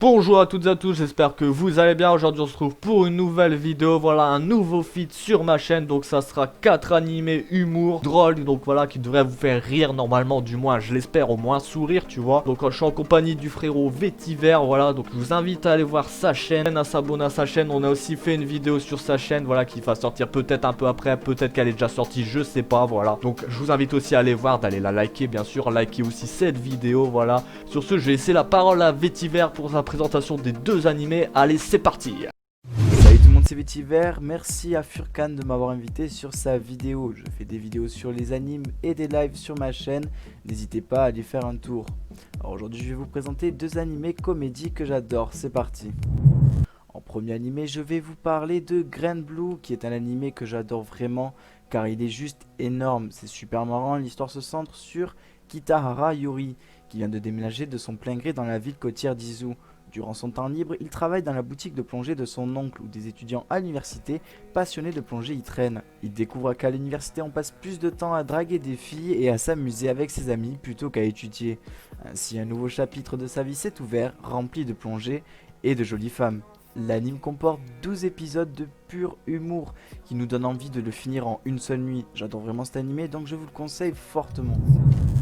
Bonjour à toutes et à tous, j'espère que vous allez bien. Aujourd'hui on se retrouve pour une nouvelle vidéo. Voilà, un nouveau feed sur ma chaîne. Donc ça sera 4 animés humour drôles. Donc voilà, qui devraient vous faire rire normalement, du moins je l'espère, au moins sourire, tu vois. Donc je suis en compagnie du frérot Vétiver. Voilà, donc je vous invite à aller voir sa chaîne, à s'abonner à sa chaîne. On a aussi fait une vidéo sur sa chaîne, voilà, qui va sortir peut-être un peu après, peut-être qu'elle est déjà sortie, je sais pas, voilà. Donc je vous invite aussi à aller voir, d'aller la liker bien sûr, liker aussi cette vidéo, voilà. Sur ce, je vais laisser la parole à Vétiver pour sa présentation des deux animés. Allez, c'est parti. Salut tout le monde, c'est Vétiver. Merci à Furkan de m'avoir invité sur sa vidéo. Je fais des vidéos sur les animes et des lives sur ma chaîne. N'hésitez pas à aller faire un tour. Alors aujourd'hui, je vais vous présenter deux animés comédies que j'adore. C'est parti. En premier animé, je vais vous parler de Grand Blue, qui est un animé que j'adore vraiment car il est juste énorme. C'est super marrant. L'histoire se centre sur Kitahara Yuri, qui vient de déménager de son plein gré dans la ville côtière d'Izu. Durant son temps libre, il travaille dans la boutique de plongée de son oncle où des étudiants à l'université passionnés de plongée y traînent. Il découvre qu'à l'université on passe plus de temps à draguer des filles et à s'amuser avec ses amis plutôt qu'à étudier. Ainsi un nouveau chapitre de sa vie s'est ouvert, rempli de plongée et de jolies femmes. L'anime comporte 12 épisodes de pur humour qui nous donne envie de le finir en une seule nuit. J'adore vraiment cet animé donc je vous le conseille fortement.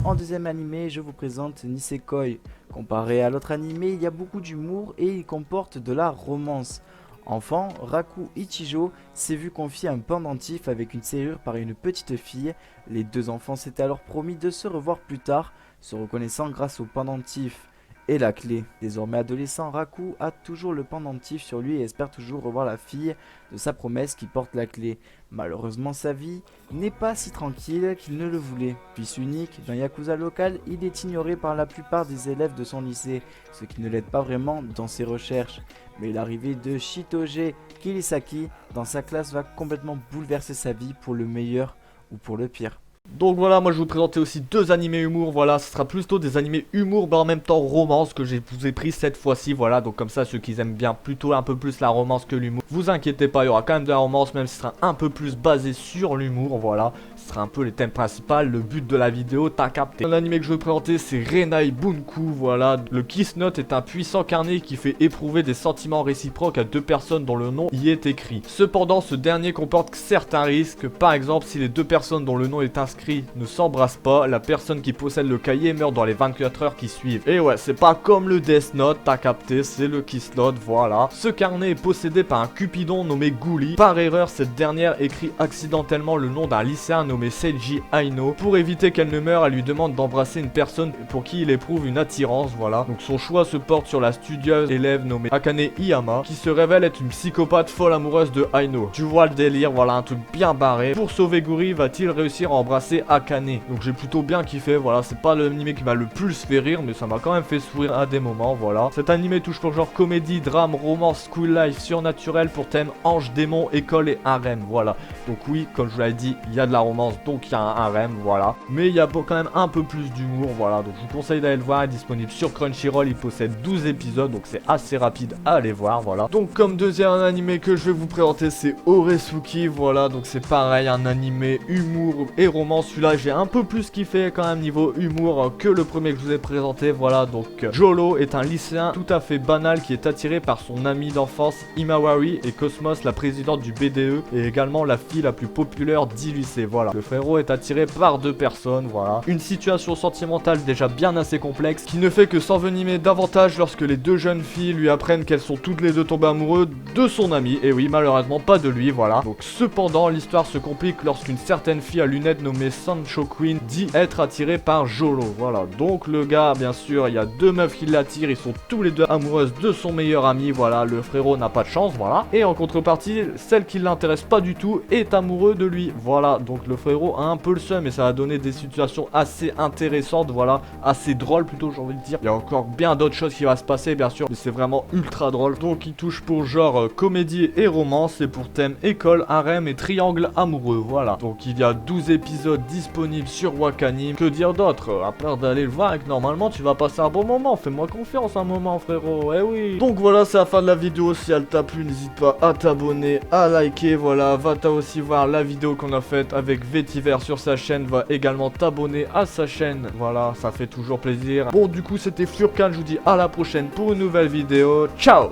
En deuxième animé, je vous présente Nisekoi. Comparé à l'autre animé, il y a beaucoup d'humour et il comporte de la romance. Enfant, Raku Ichijo s'est vu confier un pendentif avec une serrure par une petite fille. Les deux enfants s'étaient alors promis de se revoir plus tard, se reconnaissant grâce au pendentif et la clé. Désormais adolescent, Raku a toujours le pendentif sur lui et espère toujours revoir la fille de sa promesse qui porte la clé. Malheureusement, sa vie n'est pas si tranquille qu'il ne le voulait. Fils unique d'un yakuza local, il est ignoré par la plupart des élèves de son lycée, ce qui ne l'aide pas vraiment dans ses recherches. Mais l'arrivée de Shitoge Kirisaki dans sa classe va complètement bouleverser sa vie pour le meilleur ou pour le pire. Donc voilà, moi je vais vous présenter aussi deux animés humour. Voilà, ce sera plutôt des animés humour mais en même temps romance que je vous ai pris cette fois-ci. Voilà, donc comme ça ceux qui aiment bien plutôt un peu plus la romance que l'humour, vous inquiétez pas, il y aura quand même de la romance, même si ce sera un peu plus basé sur l'humour. Voilà, ce sera un peu les thèmes principaux, le but de la vidéo, t'as capté. L'animé que je vais vous présenter c'est Renai Bunku. Voilà, le Kiss Note est un puissant carnet qui fait éprouver des sentiments réciproques à deux personnes dont le nom y est écrit. Cependant, ce dernier comporte certains risques. Par exemple, si les deux personnes dont le nom est inscrit ne s'embrasse pas, la personne qui possède le cahier meurt dans les 24 heures qui suivent. Et ouais, c'est pas comme le Death Note, t'as capté, c'est le Kiss Note, voilà. Ce carnet est possédé par un cupidon nommé Guli. Par erreur, cette dernière écrit accidentellement le nom d'un lycéen nommé Seiji Aino. Pour éviter qu'elle ne meure, elle lui demande d'embrasser une personne pour qui il éprouve une attirance, voilà. Donc son choix se porte sur la studieuse élève nommée Akane Iyama, qui se révèle être une psychopathe folle amoureuse de Aino. Tu vois le délire, voilà, un truc bien barré. Pour sauver Guri, va-t-il réussir à embrasser Akane? Donc j'ai plutôt bien kiffé, voilà, c'est pas l'animé qui m'a le plus fait rire, mais ça m'a quand même fait sourire à des moments, voilà. Cet animé touche pour genre comédie, drame, romance, school life, surnaturel pour thème ange, démon, école et harem, voilà. Donc oui, comme je vous l'avais dit, il y a de la romance, donc il y a un harem, voilà. Mais il y a quand même un peu plus d'humour, voilà. Donc je vous conseille d'aller le voir, il est disponible sur Crunchyroll, il possède 12 épisodes, donc c'est assez rapide à aller voir, voilà. Donc comme deuxième animé que je vais vous présenter, c'est Oresuki, voilà. Donc c'est pareil, un animé humour et romance. Celui-là j'ai un peu plus kiffé quand même niveau humour que le premier que je vous ai présenté, voilà. Donc Jolo est un lycéen tout à fait banal qui est attiré par son ami d'enfance Imawari et Cosmos, la présidente du BDE et également la fille la plus populaire du lycée, voilà. Le frérot est attiré par deux personnes, voilà. Une situation sentimentale déjà bien assez complexe qui ne fait que s'envenimer davantage lorsque les deux jeunes filles lui apprennent qu'elles sont toutes les deux tombées amoureuses de son ami, et oui, malheureusement pas de lui, voilà. Donc cependant l'histoire se complique lorsqu'une certaine fille à lunettes nommée Sancho Queen dit être attirée par Jolo, voilà. Donc le gars, bien sûr, il y a deux meufs qui l'attirent, ils sont tous les deux amoureuses de son meilleur ami, voilà. Le frérot n'a pas de chance, voilà. Et en contrepartie, celle qui l'intéresse pas du tout est amoureux de lui, voilà. Donc le frérot a un peu le seum et ça va donner des situations assez intéressantes, voilà, assez drôles plutôt, j'ai envie de dire. Il y a encore bien d'autres choses qui va se passer, bien sûr, mais c'est vraiment ultra drôle. Donc il touche pour genre comédie et romance et pour thème école, harem et triangle amoureux, voilà. Donc il y a 12 épisodes disponibles sur Wakanim. Que dire d'autre à part d'aller le voir et que normalement tu vas passer un bon moment. Fais-moi confiance un moment, frérot, eh oui. Donc voilà, c'est la fin de la vidéo. Si elle t'a plu, n'hésite pas à t'abonner, à liker, voilà. Va t'as aussi voir la vidéo qu'on a faite avec Vetiver sur sa chaîne, va également t'abonner à sa chaîne. Voilà, ça fait toujours plaisir. Bon, du coup, c'était Furkan, je vous dis à la prochaine pour une nouvelle vidéo. Ciao!